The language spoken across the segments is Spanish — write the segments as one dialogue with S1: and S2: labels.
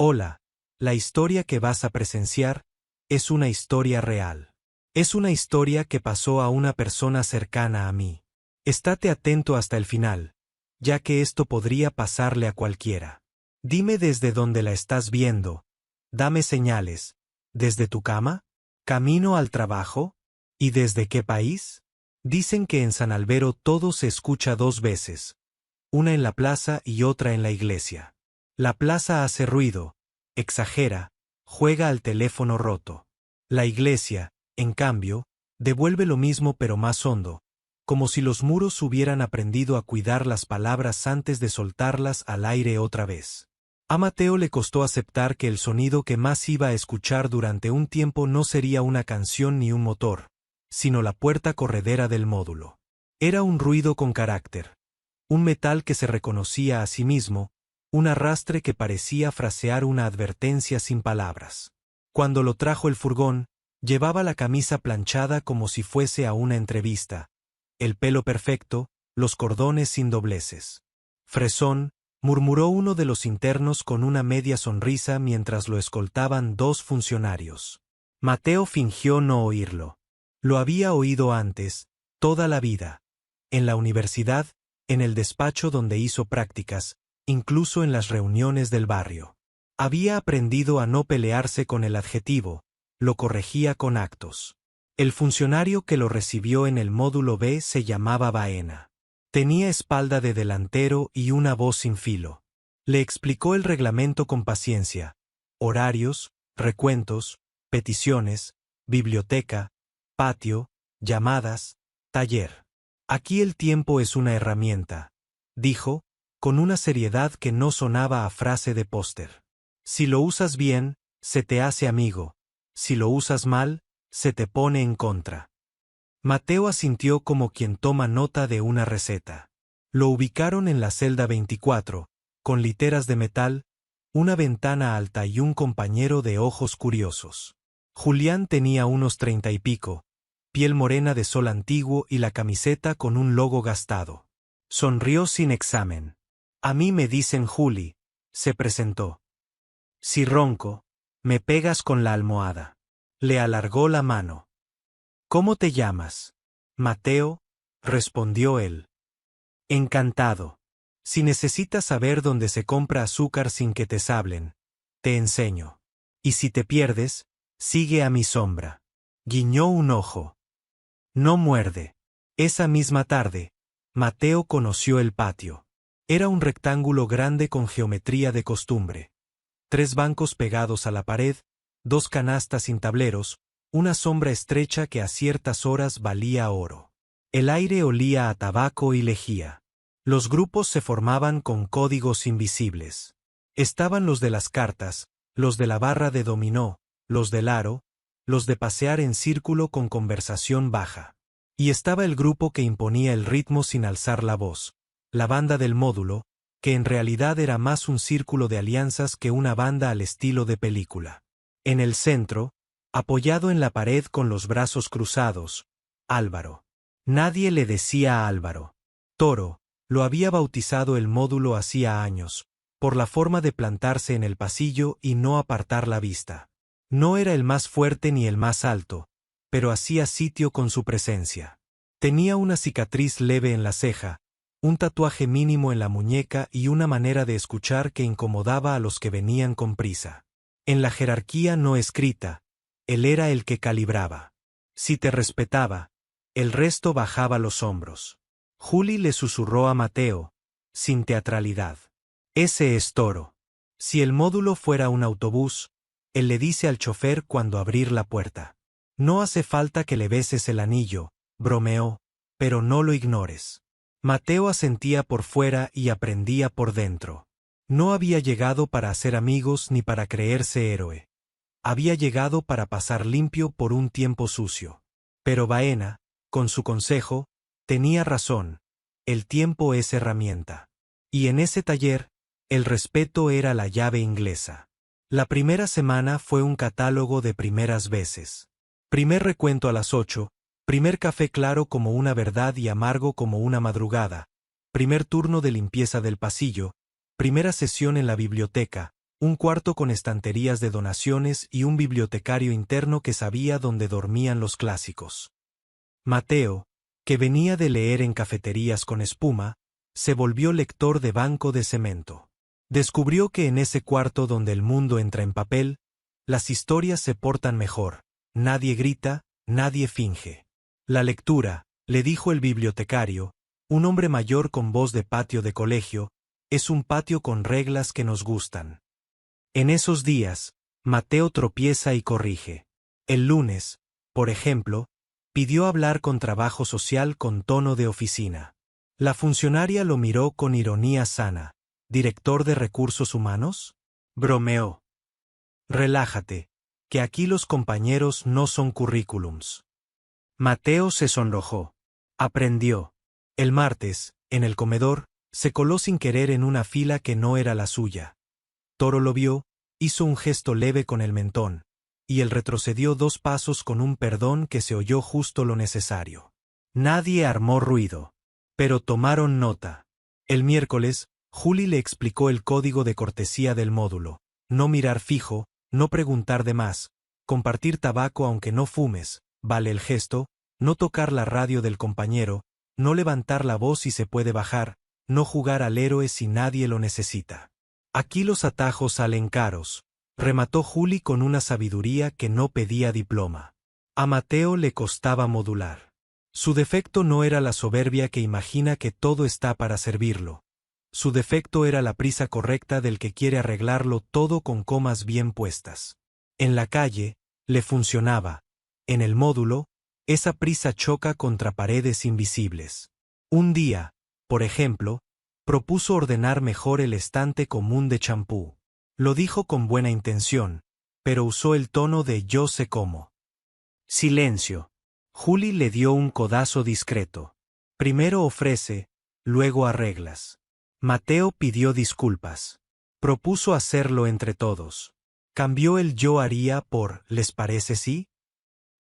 S1: Hola, la historia que vas a presenciar es una historia real. Es una historia que pasó a una persona cercana a mí. Estate atento hasta el final, ya que esto podría pasarle a cualquiera. Dime desde dónde la estás viendo. Dame señales. ¿Desde tu cama? ¿Camino al trabajo? ¿Y desde qué país? Dicen que en San Albero todo se escucha dos veces. Una en la plaza y otra en la iglesia. La plaza hace ruido, exagera, juega al teléfono roto. La iglesia, en cambio, devuelve lo mismo pero más hondo, como si los muros hubieran aprendido a cuidar las palabras antes de soltarlas al aire otra vez. A Mateo le costó aceptar que el sonido que más iba a escuchar durante un tiempo no sería una canción ni un motor, sino la puerta corredera del módulo. Era un ruido con carácter. Un metal que se reconocía a sí mismo, un arrastre que parecía frasear una advertencia sin palabras. Cuando lo trajo el furgón, llevaba la camisa planchada como si fuese a una entrevista, el pelo perfecto, los cordones sin dobleces. Fresón, murmuró uno de los internos con una media sonrisa mientras lo escoltaban dos funcionarios. Mateo fingió no oírlo. Lo había oído antes, toda la vida. En la universidad, en el despacho donde hizo prácticas, incluso en las reuniones del barrio. Había aprendido a no pelearse con el adjetivo, lo corregía con actos. El funcionario que lo recibió en el módulo B se llamaba Baena. Tenía espalda de delantero y una voz sin filo. Le explicó el reglamento con paciencia. Horarios, recuentos, peticiones, biblioteca, patio, llamadas, taller. Aquí el tiempo es una herramienta, dijo, con una seriedad que no sonaba a frase de póster. Si lo usas bien, se te hace amigo. Si lo usas mal, se te pone en contra. Mateo asintió como quien toma nota de una receta. Lo ubicaron en la celda 24, con literas de metal, una ventana alta y un compañero de ojos curiosos. Julián tenía unos 30 y pico, piel morena de sol antiguo y la camiseta con un logo gastado. Sonrió sin examen. A mí me dicen Juli, se presentó. Si ronco, me pegas con la almohada. Le alargó la mano. ¿Cómo te llamas? Mateo, respondió él. Encantado. Si necesitas saber dónde se compra azúcar sin que te sablen, te enseño. Y si te pierdes, sigue a mi sombra. Guiñó un ojo. No muerde. Esa misma tarde, Mateo conoció el patio. Era un rectángulo grande con geometría de costumbre. 3 bancos pegados a la pared, 2 canastas sin tableros, una sombra estrecha que a ciertas horas valía oro. El aire olía a tabaco y lejía. Los grupos se formaban con códigos invisibles. Estaban los de las cartas, los de la barra de dominó, los del aro, los de pasear en círculo con conversación baja. Y estaba el grupo que imponía el ritmo sin alzar la voz, la banda del módulo, que en realidad era más un círculo de alianzas que una banda al estilo de película. En el centro, apoyado en la pared con los brazos cruzados, Álvaro. Nadie le decía a Álvaro. Toro, lo había bautizado el módulo hacía años, por la forma de plantarse en el pasillo y no apartar la vista. No era el más fuerte ni el más alto, pero hacía sitio con su presencia. Tenía una cicatriz leve en la ceja, un tatuaje mínimo en la muñeca y una manera de escuchar que incomodaba a los que venían con prisa. En la jerarquía no escrita, él era el que calibraba. Si te respetaba, el resto bajaba los hombros. Juli le susurró a Mateo, sin teatralidad. Ese es Toro. Si el módulo fuera un autobús, él le dice al chofer cuando abrir la puerta. No hace falta que le beses el anillo, bromeó, pero no lo ignores. Mateo asentía por fuera y aprendía por dentro. No había llegado para hacer amigos ni para creerse héroe. Había llegado para pasar limpio por un tiempo sucio. Pero Baena, con su consejo, tenía razón, el tiempo es herramienta. Y en ese taller, el respeto era la llave inglesa. La primera semana fue un catálogo de primeras veces. Primer recuento a las 8, primer café claro como una verdad y amargo como una madrugada, primer turno de limpieza del pasillo, primera sesión en la biblioteca, un cuarto con estanterías de donaciones y un bibliotecario interno que sabía dónde dormían los clásicos. Mateo, que venía de leer en cafeterías con espuma, se volvió lector de banco de cemento. Descubrió que en ese cuarto donde el mundo entra en papel, las historias se portan mejor, nadie grita, nadie finge. La lectura, le dijo el bibliotecario, un hombre mayor con voz de patio de colegio, es un patio con reglas que nos gustan. En esos días, Mateo tropieza y corrige. El lunes, por ejemplo, pidió hablar con trabajo social con tono de oficina. La funcionaria lo miró con ironía sana. ¿Director de recursos humanos? Bromeó. Relájate, que aquí los compañeros no son currículums. Mateo se sonrojó. Aprendió. El martes, en el comedor, se coló sin querer en una fila que no era la suya. Toro lo vio, hizo un gesto leve con el mentón, y él retrocedió 2 pasos con un perdón que se oyó justo lo necesario. Nadie armó ruido, pero tomaron nota. El miércoles, Juli le explicó el código de cortesía del módulo: no mirar fijo, no preguntar de más, compartir tabaco aunque no fumes, vale el gesto, no tocar la radio del compañero, no levantar la voz si se puede bajar, no jugar al héroe si nadie lo necesita. Aquí los atajos salen caros, remató Juli con una sabiduría que no pedía diploma. A Mateo le costaba modular. Su defecto no era la soberbia que imagina que todo está para servirlo. Su defecto era la prisa correcta del que quiere arreglarlo todo con comas bien puestas. En la calle, le funcionaba. En el módulo, esa prisa choca contra paredes invisibles. Un día, por ejemplo, propuso ordenar mejor el estante común de champú. Lo dijo con buena intención, pero usó el tono de yo sé cómo. Silencio. Juli le dio un codazo discreto. Primero ofrece, luego arreglas. Mateo pidió disculpas. Propuso hacerlo entre todos. Cambió el yo haría por ¿les parece sí?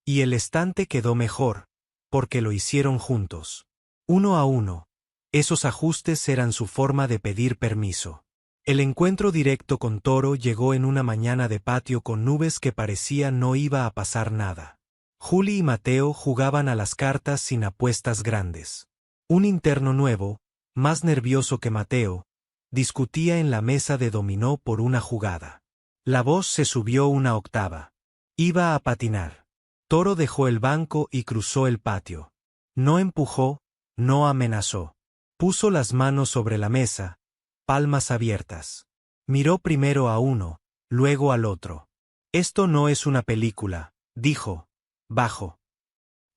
S1: Y el estante quedó mejor, porque lo hicieron juntos. Uno a uno. Esos ajustes eran su forma de pedir permiso. El encuentro directo con Toro llegó en una mañana de patio con nubes que parecía no iba a pasar nada. Juli y Mateo jugaban a las cartas sin apuestas grandes. Un interno nuevo, más nervioso que Mateo, discutía en la mesa de dominó por una jugada. La voz se subió una octava. Iba a patinar. Toro dejó el banco y cruzó el patio. No empujó, no amenazó. Puso las manos sobre la mesa, palmas abiertas. Miró primero a uno, luego al otro. Esto no es una película, dijo, bajo.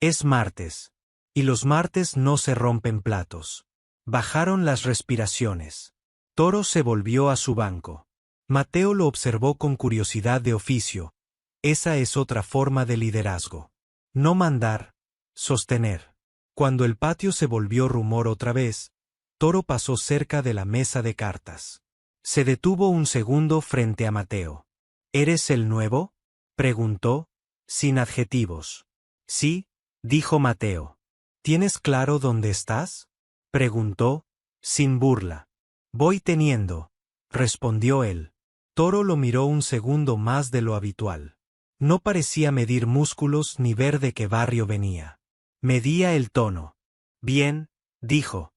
S1: Es martes. Y los martes no se rompen platos. Bajaron las respiraciones. Toro se volvió a su banco. Mateo lo observó con curiosidad de oficio. Esa es otra forma de liderazgo. No mandar, sostener. Cuando el patio se volvió rumor otra vez, Toro pasó cerca de la mesa de cartas. Se detuvo un segundo frente a Mateo. ¿Eres el nuevo?, preguntó, sin adjetivos. Sí, dijo Mateo. ¿Tienes claro dónde estás?, preguntó, sin burla. Voy teniendo, respondió él. Toro lo miró un segundo más de lo habitual. No parecía medir músculos ni ver de qué barrio venía. Medía el tono. Bien, dijo.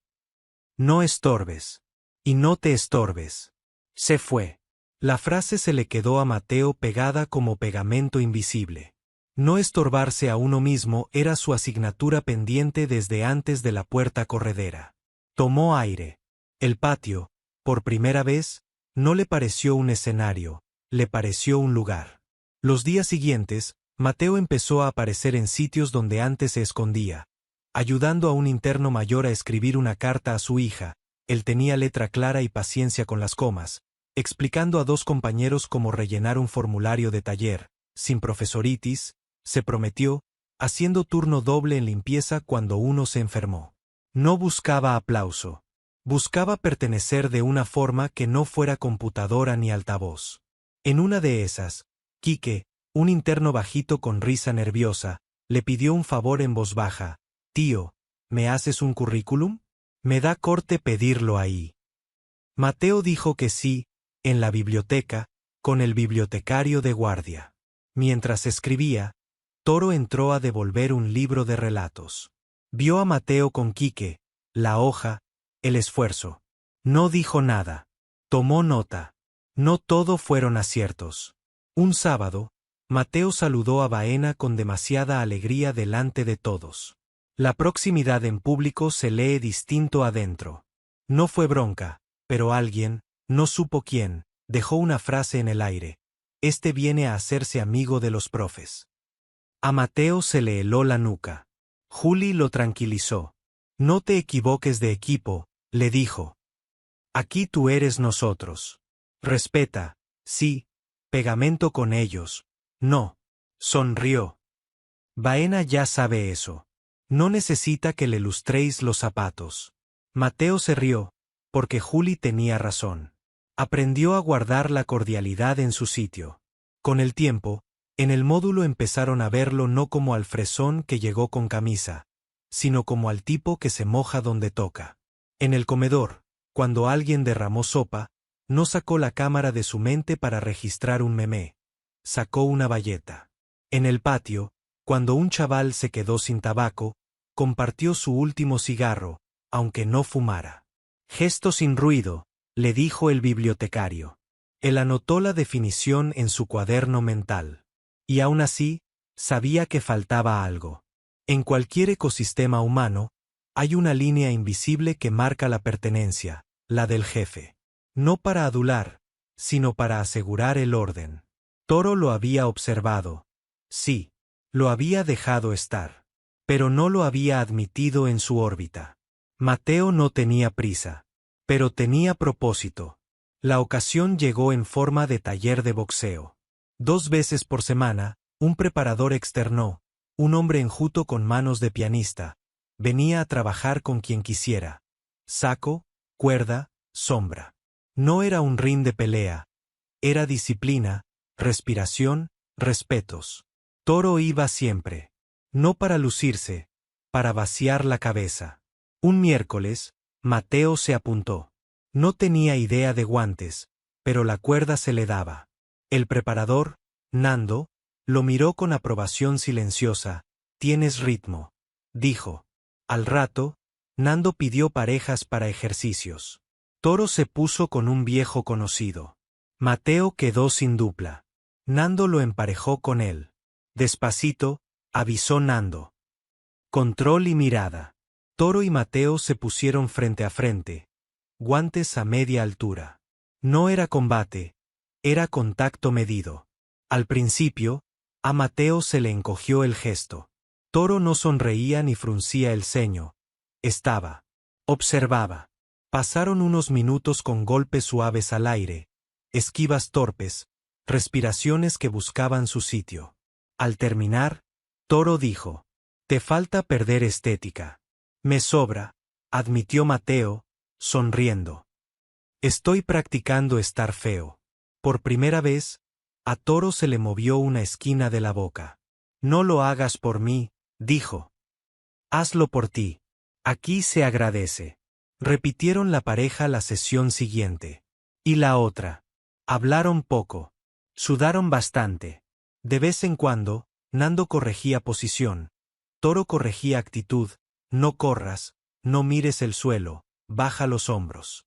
S1: No estorbes. Y no te estorbes. Se fue. La frase se le quedó a Mateo pegada como pegamento invisible. No estorbarse a uno mismo era su asignatura pendiente desde antes de la puerta corredera. Tomó aire. El patio, por primera vez, no le pareció un escenario, le pareció un lugar. Los días siguientes, Mateo empezó a aparecer en sitios donde antes se escondía, ayudando a un interno mayor a escribir una carta a su hija. Él tenía letra clara y paciencia con las comas, explicando a 2 compañeros cómo rellenar un formulario de taller, sin profesoritis, se prometió, haciendo turno doble en limpieza cuando uno se enfermó. No buscaba aplauso. Buscaba pertenecer de una forma que no fuera computadora ni altavoz. En una de esas, Quique, un interno bajito con risa nerviosa, le pidió un favor en voz baja. Tío, ¿me haces un currículum? Me da corte pedirlo ahí. Mateo dijo que sí, en la biblioteca, con el bibliotecario de guardia. Mientras escribía, Toro entró a devolver un libro de relatos. Vio a Mateo con Quique, la hoja, el esfuerzo. No dijo nada. Tomó nota. No todo fueron aciertos. Un sábado, Mateo saludó a Baena con demasiada alegría delante de todos. La proximidad en público se lee distinto adentro. No fue bronca, pero alguien, no supo quién, dejó una frase en el aire. Este viene a hacerse amigo de los profes. A Mateo se le heló la nuca. Juli lo tranquilizó. No te equivoques de equipo, le dijo. Aquí tú eres nosotros. Respeta, sí, pegamento con ellos. No. Sonrió. Baena ya sabe eso. No necesita que le lustréis los zapatos. Mateo se rió, porque Juli tenía razón. Aprendió a guardar la cordialidad en su sitio. Con el tiempo, en el módulo empezaron a verlo no como al fresón que llegó con camisa, sino como al tipo que se moja donde toca. En el comedor, cuando alguien derramó sopa, no sacó la cámara de su mente para registrar un memé. Sacó una bayeta. En el patio, cuando un chaval se quedó sin tabaco, compartió su último cigarro, aunque no fumara. Gesto sin ruido, le dijo el bibliotecario. Él anotó la definición en su cuaderno mental. Y aún así, sabía que faltaba algo. En cualquier ecosistema humano, hay una línea invisible que marca la pertenencia, la del jefe. No para adular, sino para asegurar el orden. Toro lo había observado. Sí, lo había dejado estar. Pero no lo había admitido en su órbita. Mateo no tenía prisa, pero tenía propósito. La ocasión llegó en forma de taller de boxeo. 2 veces por semana, un preparador externo, un hombre enjuto con manos de pianista, venía a trabajar con quien quisiera. Saco, cuerda, sombra. No era un ring de pelea. Era disciplina, respiración, respetos. Toro iba siempre. No para lucirse, para vaciar la cabeza. Un miércoles, Mateo se apuntó. No tenía idea de guantes, pero la cuerda se le daba. El preparador, Nando, lo miró con aprobación silenciosa. Tienes ritmo, dijo. Al rato, Nando pidió parejas para ejercicios. Toro se puso con un viejo conocido. Mateo quedó sin dupla. Nando lo emparejó con él. Despacito, avisó Nando. Control y mirada. Toro y Mateo se pusieron frente a frente. Guantes a media altura. No era combate, era contacto medido. Al principio, a Mateo se le encogió el gesto. Toro no sonreía ni fruncía el ceño. Estaba. Observaba. Pasaron unos minutos con golpes suaves al aire, esquivas torpes, respiraciones que buscaban su sitio. Al terminar, Toro dijo: «Te falta perder estética». «Me sobra», admitió Mateo, sonriendo. «Estoy practicando estar feo». Por primera vez, a Toro se le movió una esquina de la boca. «No lo hagas por mí», dijo. «Hazlo por ti. Aquí se agradece». Repitieron la pareja la sesión siguiente. Y la otra. Hablaron poco. Sudaron bastante. De vez en cuando, Nando corregía posición. Toro corregía actitud. No corras, no mires el suelo, baja los hombros.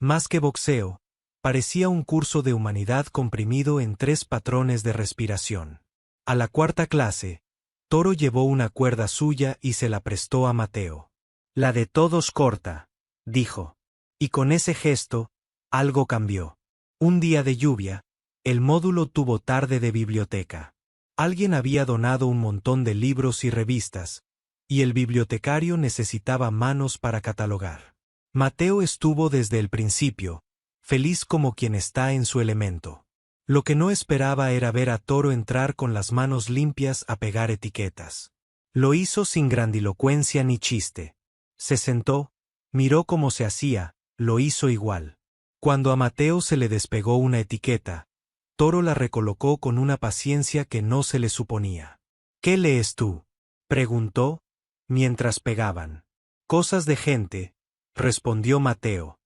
S1: Más que boxeo, parecía un curso de humanidad comprimido en 3 patrones de respiración. A la 4ª clase, Toro llevó una cuerda suya y se la prestó a Mateo. «La de todos corta», dijo. Y con ese gesto, algo cambió. Un día de lluvia, el módulo tuvo tarde de biblioteca. Alguien había donado un montón de libros y revistas, y el bibliotecario necesitaba manos para catalogar. Mateo estuvo desde el principio, feliz como quien está en su elemento. Lo que no esperaba era ver a Toro entrar con las manos limpias a pegar etiquetas. Lo hizo sin grandilocuencia ni chiste. Se sentó, miró cómo se hacía, lo hizo igual. Cuando a Mateo se le despegó una etiqueta, Toro la recolocó con una paciencia que no se le suponía. «¿Qué lees tú?», preguntó, mientras pegaban. «Cosas de gente», respondió Mateo.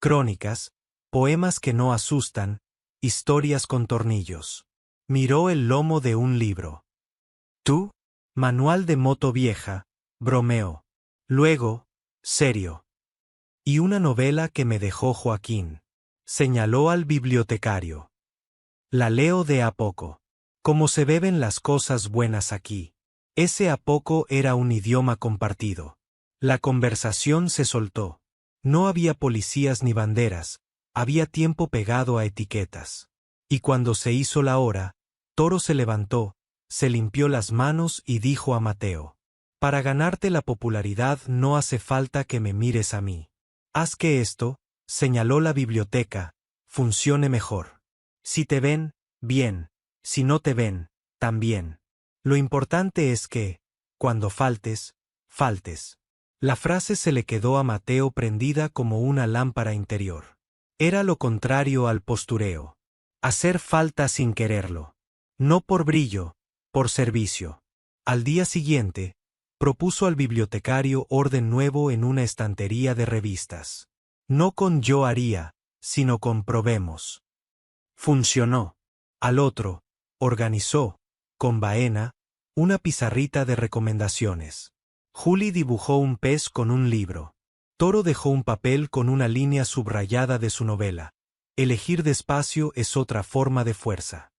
S1: «Crónicas, poemas que no asustan, historias con tornillos. Miró el lomo de un libro. ¿Tú? Manual de moto vieja, bromeó. Luego, serio. Y una novela que me dejó Joaquín. Señaló al bibliotecario. La leo de a poco. Como se beben las cosas buenas aquí. Ese a poco era un idioma compartido. La conversación se soltó. No había policías ni banderas, había tiempo pegado a etiquetas. Y cuando se hizo la hora, Toro se levantó, se limpió las manos y dijo a Mateo: para ganarte la popularidad no hace falta que me mires a mí. Haz que esto, señaló la biblioteca, funcione mejor. Si te ven, bien. Si no te ven, también. Lo importante es que, cuando faltes, faltes. La frase se le quedó a Mateo prendida como una lámpara interior. Era lo contrario al postureo. Hacer falta sin quererlo. No por brillo, por servicio. Al día siguiente, propuso al bibliotecario orden nuevo en una estantería de revistas. No con yo haría, sino con probemos. Funcionó. Al otro, organizó, con Baena, una pizarrita de recomendaciones. Juli dibujó un pez con un libro. Toro dejó un papel con una línea subrayada de su novela. Elegir despacio es otra forma de fuerza.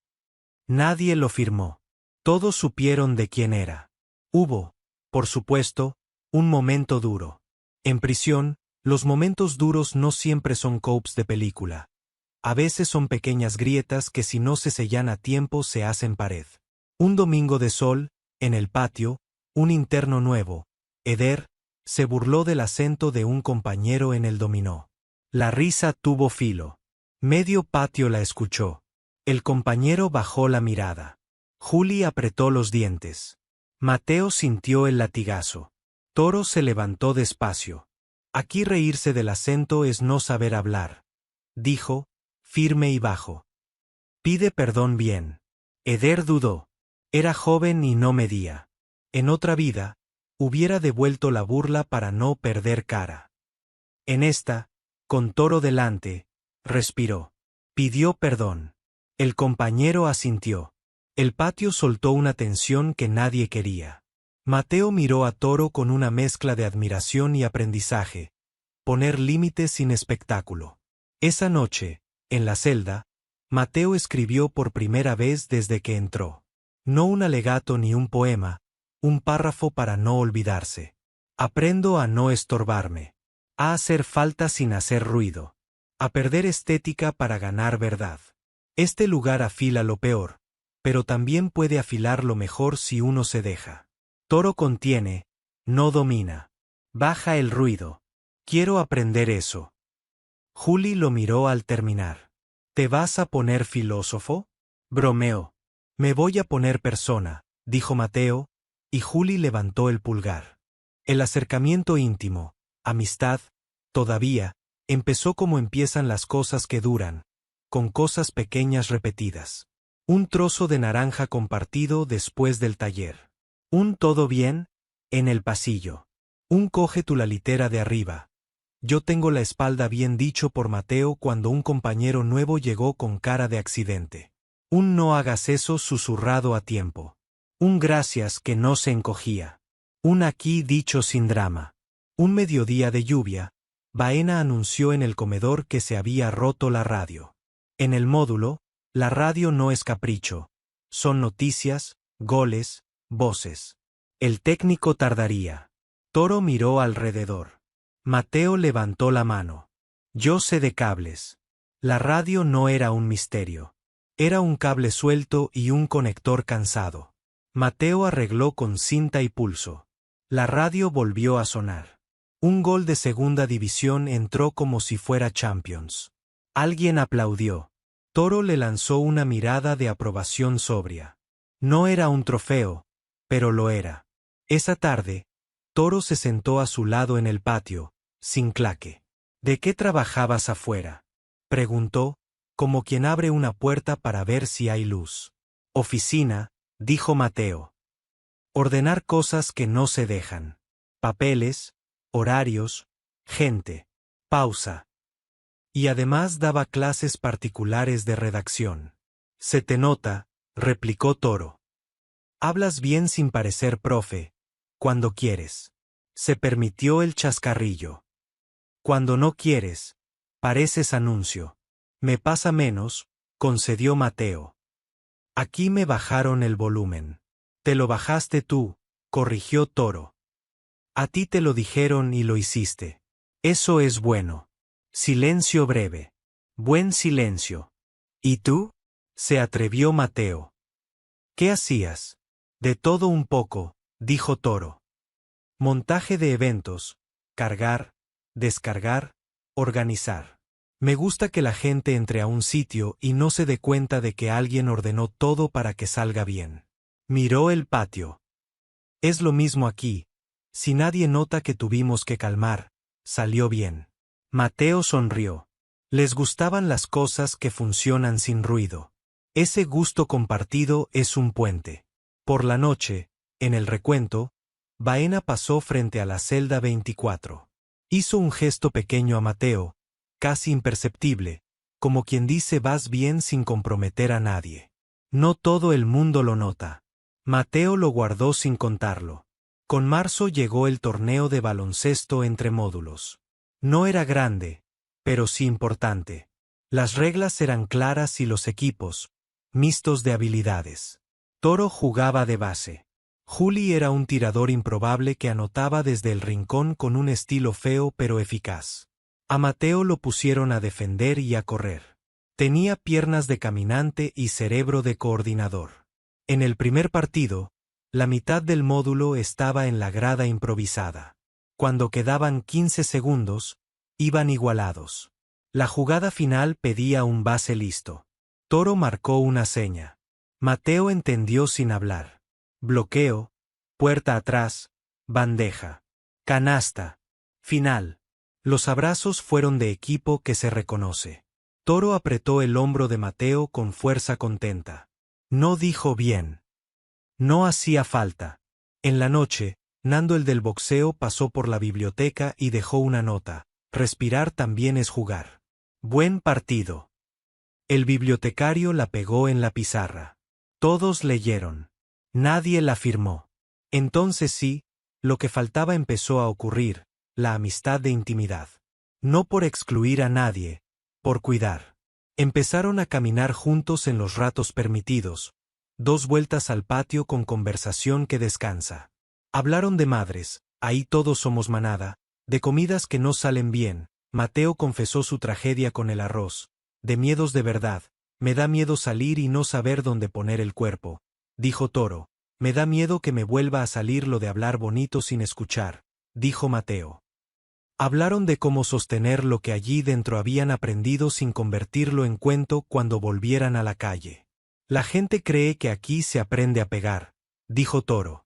S1: Nadie lo firmó. Todos supieron de quién era. Hubo, por supuesto, un momento duro. En prisión, los momentos duros no siempre son coups de película. A veces son pequeñas grietas que si no se sellan a tiempo se hacen pared. Un domingo de sol, en el patio, un interno nuevo, Eder, se burló del acento de un compañero en el dominó. La risa tuvo filo. Medio patio la escuchó. El compañero bajó la mirada. Juli apretó los dientes. Mateo sintió el latigazo. Toro se levantó despacio. Aquí reírse del acento es no saber hablar, dijo, firme y bajo. Pide perdón bien. Eder dudó. Era joven y no medía. En otra vida, hubiera devuelto la burla para no perder cara. En esta, con Toro delante, respiró. Pidió perdón. El compañero asintió. El patio soltó una tensión que nadie quería. Mateo miró a Toro con una mezcla de admiración y aprendizaje. Poner límites sin espectáculo. Esa noche, en la celda, Mateo escribió por primera vez desde que entró. No un alegato ni un poema, un párrafo para no olvidarse. Aprendo a no estorbarme. A hacer falta sin hacer ruido. A perder estética para ganar verdad. Este lugar afila lo peor, pero también puede afilar lo mejor si uno se deja. Toro contiene, no domina. Baja el ruido. Quiero aprender eso. Juli lo miró al terminar. ¿Te vas a poner filósofo? Bromeó. Me voy a poner persona, dijo Mateo, y Juli levantó el pulgar. El acercamiento íntimo, amistad, todavía, empezó como empiezan las cosas que duran, con cosas pequeñas repetidas. Un trozo de naranja compartido después del taller. Un todo bien, en el pasillo. Un coge tú la litera de arriba. Yo tengo la espalda bien dicho por Mateo cuando un compañero nuevo llegó con cara de accidente. Un no hagas eso susurrado a tiempo. Un gracias que no se encogía. Un aquí dicho sin drama. Un mediodía de lluvia, Baena anunció en el comedor que se había roto la radio. En el módulo, la radio no es capricho. Son noticias, goles, voces. El técnico tardaría. Toro miró alrededor. Mateo levantó la mano. Yo sé de cables. La radio no era un misterio. Era un cable suelto y un conector cansado. Mateo arregló con cinta y pulso. La radio volvió a sonar. Un gol de segunda división entró como si fuera Champions. Alguien aplaudió. Toro le lanzó una mirada de aprobación sobria. No era un trofeo, pero lo era. Esa tarde, Toro se sentó a su lado en el patio, sin claque. ¿De qué trabajabas afuera?, preguntó, como quien abre una puerta para ver si hay luz. Oficina, dijo Mateo. Ordenar cosas que no se dejan. Papeles, horarios, gente. Pausa. Y además daba clases particulares de redacción. Se te nota, replicó Toro. Hablas bien sin parecer profe, cuando quieres. Se permitió el chascarrillo. Cuando no quieres, pareces anuncio. Me pasa menos, concedió Mateo. Aquí me bajaron el volumen. Te lo bajaste tú, corrigió Toro. A ti te lo dijeron y lo hiciste. Eso es bueno. Silencio breve. Buen silencio. ¿Y tú? Se atrevió Mateo. ¿Qué hacías? De todo un poco, dijo Toro. Montaje de eventos, cargar, descargar, organizar. Me gusta que la gente entre a un sitio y no se dé cuenta de que alguien ordenó todo para que salga bien. Miró el patio. Es lo mismo aquí. Si nadie nota que tuvimos que calmar, salió bien. Mateo sonrió. Les gustaban las cosas que funcionan sin ruido. Ese gusto compartido es un puente. Por la noche, en el recuento, Baena pasó frente a la celda 24. Hizo un gesto pequeño a Mateo, casi imperceptible, como quien dice vas bien sin comprometer a nadie. No todo el mundo lo nota. Mateo lo guardó sin contarlo. Con marzo llegó el torneo de baloncesto entre módulos. No era grande, pero sí importante. Las reglas eran claras y los equipos, mixtos de habilidades. Toro jugaba de base. Juli era un tirador improbable que anotaba desde el rincón con un estilo feo pero eficaz. A Mateo lo pusieron a defender y a correr. Tenía piernas de caminante y cerebro de coordinador. En el primer partido, la mitad del módulo estaba en la grada improvisada. Cuando quedaban 15 segundos, iban igualados. La jugada final pedía un base listo. Toro marcó una seña. Mateo entendió sin hablar. Bloqueo, puerta atrás, bandeja, canasta, final. Los abrazos fueron de equipo que se reconoce. Toro apretó el hombro de Mateo con fuerza contenta. No dijo bien. No hacía falta. En la noche, Nando el del boxeo pasó por la biblioteca y dejó una nota. Respirar también es jugar. Buen partido. El bibliotecario la pegó en la pizarra. Todos leyeron. Nadie la firmó. Entonces sí, lo que faltaba empezó a ocurrir, la amistad de intimidad. No por excluir a nadie, por cuidar. Empezaron a caminar juntos en los ratos permitidos, 2 vueltas al patio con conversación que descansa. Hablaron de madres, ahí todos somos manada, de comidas que no salen bien. Mateo confesó su tragedia con el arroz, de miedos de verdad. Me da miedo salir y no saber dónde poner el cuerpo, dijo Toro. Me da miedo que me vuelva a salir lo de hablar bonito sin escuchar, dijo Mateo. Hablaron de cómo sostener lo que allí dentro habían aprendido sin convertirlo en cuento cuando volvieran a la calle. La gente cree que aquí se aprende a pegar, dijo Toro.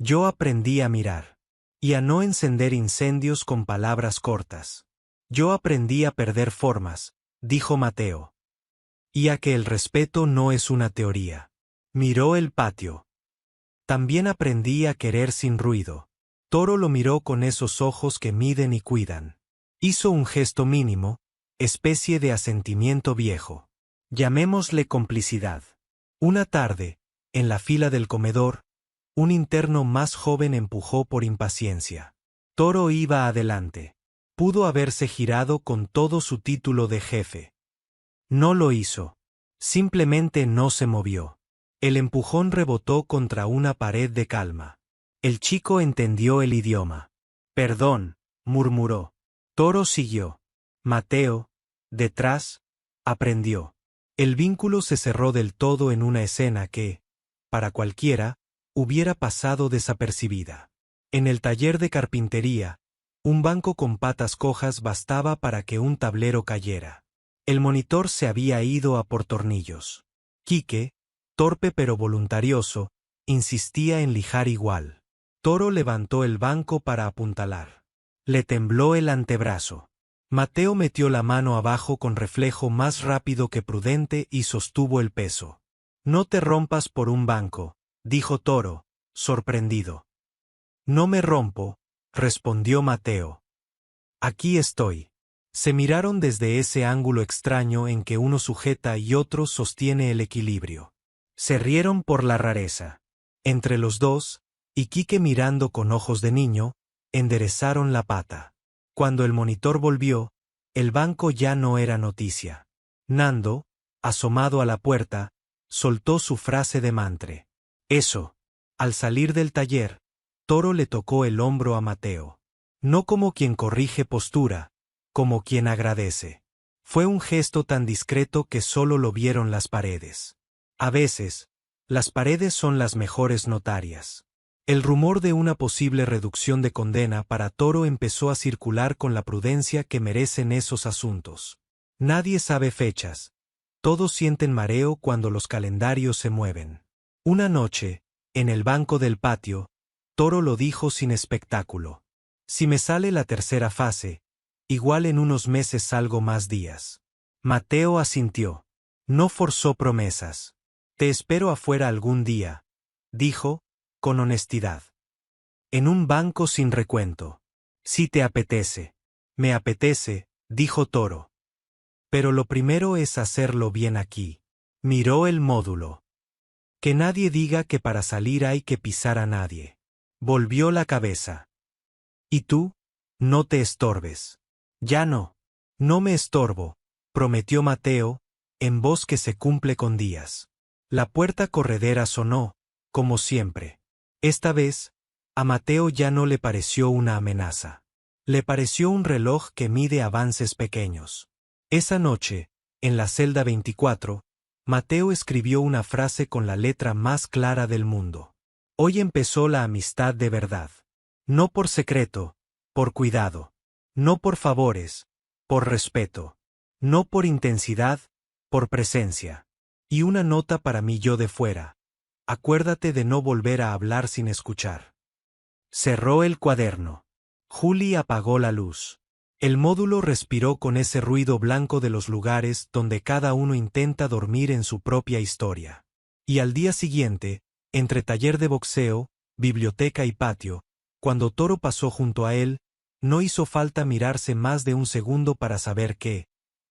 S1: Yo aprendí a mirar. Y a no encender incendios con palabras cortas. Yo aprendí a perder formas, dijo Mateo. Y a que el respeto no es una teoría. Miró el patio. También aprendí a querer sin ruido. Toro lo miró con esos ojos que miden y cuidan. Hizo un gesto mínimo, especie de asentimiento viejo. Llamémosle complicidad. Una tarde, en la fila del comedor, un interno más joven empujó por impaciencia. Toro iba adelante. Pudo haberse girado con todo su título de jefe. No lo hizo. Simplemente no se movió. El empujón rebotó contra una pared de calma. El chico entendió el idioma. Perdón, murmuró. Toro siguió. Mateo, detrás, aprendió. El vínculo se cerró del todo en una escena que, para cualquiera, hubiera pasado desapercibida. En el taller de carpintería, un banco con patas cojas bastaba para que un tablero cayera. El monitor se había ido a por tornillos. Quique, torpe pero voluntarioso, insistía en lijar igual. Toro levantó el banco para apuntalar. Le tembló el antebrazo. Mateo metió la mano abajo con reflejo más rápido que prudente y sostuvo el peso. No te rompas por un banco, dijo Toro, sorprendido. No me rompo, respondió Mateo. Aquí estoy. Se miraron desde ese ángulo extraño en que uno sujeta y otro sostiene el equilibrio. Se rieron por la rareza. Entre los dos, y Quique mirando con ojos de niño, enderezaron la pata. Cuando el monitor volvió, el banco ya no era noticia. Nando, asomado a la puerta, soltó su frase de mantre. Eso. Al salir del taller, Toro le tocó el hombro a Mateo. No como quien corrige postura, como quien agradece. Fue un gesto tan discreto que solo lo vieron las paredes. A veces, las paredes son las mejores notarias. El rumor de una posible reducción de condena para Toro empezó a circular con la prudencia que merecen esos asuntos. Nadie sabe fechas. Todos sienten mareo cuando los calendarios se mueven. Una noche, en el banco del patio, Toro lo dijo sin espectáculo. Si me sale la tercera fase, igual en unos meses salgo más días. Mateo asintió. No forzó promesas. Te espero afuera algún día, dijo, con honestidad. En un banco sin recuento. Si te apetece. Me apetece, dijo Toro. Pero lo primero es hacerlo bien aquí. Miró el módulo. Que nadie diga que para salir hay que pisar a nadie. Volvió la cabeza. ¿Y tú? No te estorbes. Ya no. No me estorbo, prometió Mateo, en voz que se cumple con días. La puerta corredera sonó, como siempre. Esta vez, a Mateo ya no le pareció una amenaza. Le pareció un reloj que mide avances pequeños. Esa noche, en la celda 24, Mateo escribió una frase con la letra más clara del mundo. Hoy empezó la amistad de verdad. No por secreto, por cuidado. No por favores, por respeto. No por intensidad, por presencia. Y una nota para mí yo de fuera. Acuérdate de no volver a hablar sin escuchar. Cerró el cuaderno. Juli apagó la luz. El módulo respiró con ese ruido blanco de los lugares donde cada uno intenta dormir en su propia historia. Y al día siguiente, entre taller de boxeo, biblioteca y patio, cuando Toro pasó junto a él, no hizo falta mirarse más de un segundo para saber que,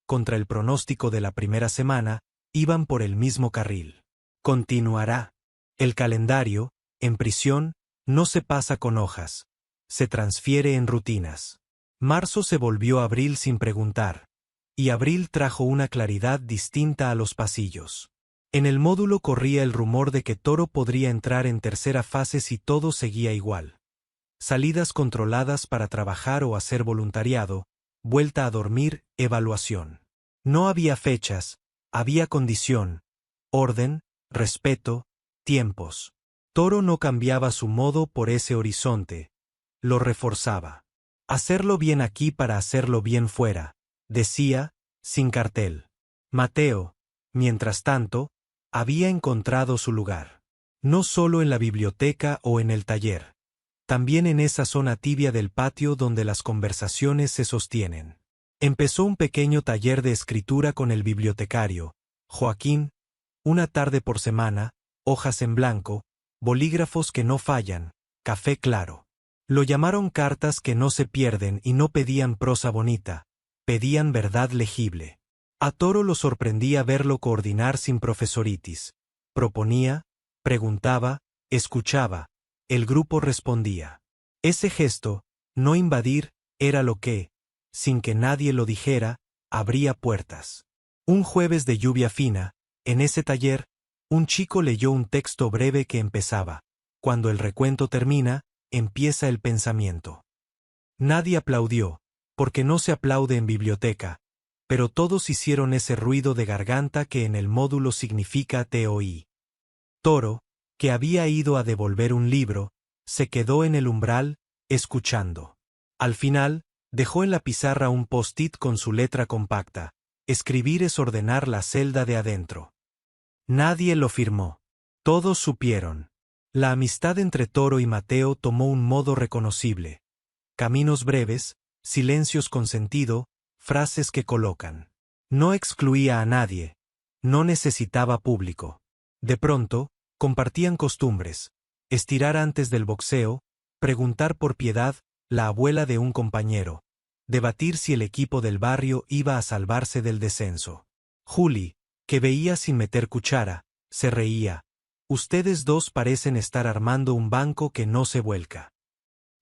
S1: contra el pronóstico de la primera semana, iban por el mismo carril. Continuará. El calendario, en prisión, no se pasa con hojas. Se transfiere en rutinas. Marzo se volvió abril sin preguntar, y abril trajo una claridad distinta a los pasillos. En el módulo corría el rumor de que Toro podría entrar en tercera fase si todo seguía igual. Salidas controladas para trabajar o hacer voluntariado, vuelta a dormir, evaluación. No había fechas, había condición, orden, respeto, tiempos. Toro no cambiaba su modo por ese horizonte, lo reforzaba. Hacerlo bien aquí para hacerlo bien fuera, decía, sin cartel. Mateo, mientras tanto, había encontrado su lugar. No solo en la biblioteca o en el taller. También en esa zona tibia del patio donde las conversaciones se sostienen. Empezó un pequeño taller de escritura con el bibliotecario, Joaquín, una tarde por semana, hojas en blanco, bolígrafos que no fallan, café claro. Lo llamaron cartas que no se pierden y no pedían prosa bonita, pedían verdad legible. A Toro lo sorprendía verlo coordinar sin profesoritis. Proponía, preguntaba, escuchaba, el grupo respondía. Ese gesto, no invadir, era lo que, sin que nadie lo dijera, abría puertas. Un jueves de lluvia fina, en ese taller, un chico leyó un texto breve que empezaba: cuando el recuento termina, empieza el pensamiento. Nadie aplaudió, porque no se aplaude en biblioteca, pero todos hicieron ese ruido de garganta que en el módulo significa te oí. Toro, que había ido a devolver un libro, se quedó en el umbral, escuchando. Al final, dejó en la pizarra un post-it con su letra compacta: escribir es ordenar la celda de adentro. Nadie lo firmó. Todos supieron. La amistad entre Toro y Mateo tomó un modo reconocible. Caminos breves, silencios con sentido, frases que colocan. No excluía a nadie. No necesitaba público. De pronto, compartían costumbres. Estirar antes del boxeo, preguntar por Piedad, la abuela de un compañero. debatir si el equipo del barrio iba a salvarse del descenso. Juli, que veía sin meter cuchara, se reía. Ustedes dos parecen estar armando un banco que no se vuelca.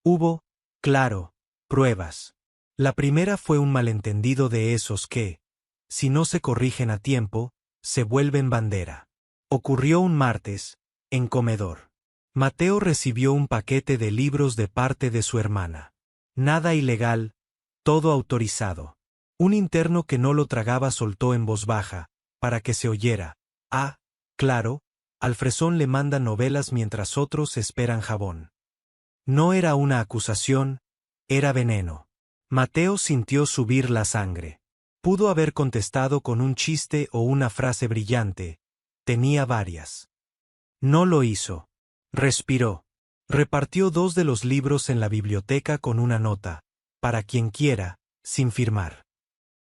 S1: Hubo, claro, pruebas. La primera fue un malentendido de esos que, si no se corrigen a tiempo, se vuelven bandera. Ocurrió un martes, en comedor. Mateo recibió un paquete de libros de parte de su hermana. Nada ilegal, todo autorizado. Un interno que no lo tragaba soltó en voz baja, para que se oyera. Ah, claro, al fresón le mandan novelas mientras otros esperan jabón. No era una acusación, era veneno. Mateo sintió subir la sangre. Pudo haber contestado con un chiste o una frase brillante. Tenía varias. No lo hizo. Respiró. Repartió 2 de los libros en la biblioteca con una nota, para quien quiera, sin firmar.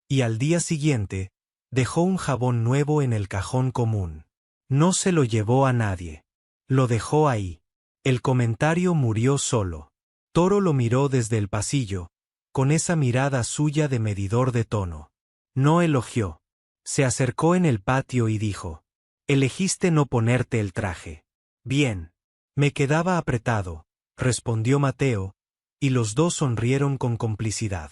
S1: Y al día siguiente, dejó un jabón nuevo en el cajón común. No se lo llevó a nadie. Lo dejó ahí. El comentario murió solo. Toro lo miró desde el pasillo, con esa mirada suya de medidor de tono. No elogió. Se acercó en el patio y dijo: «Elegiste no ponerte el traje». «Bien. Me quedaba apretado», respondió Mateo, y los dos sonrieron con complicidad.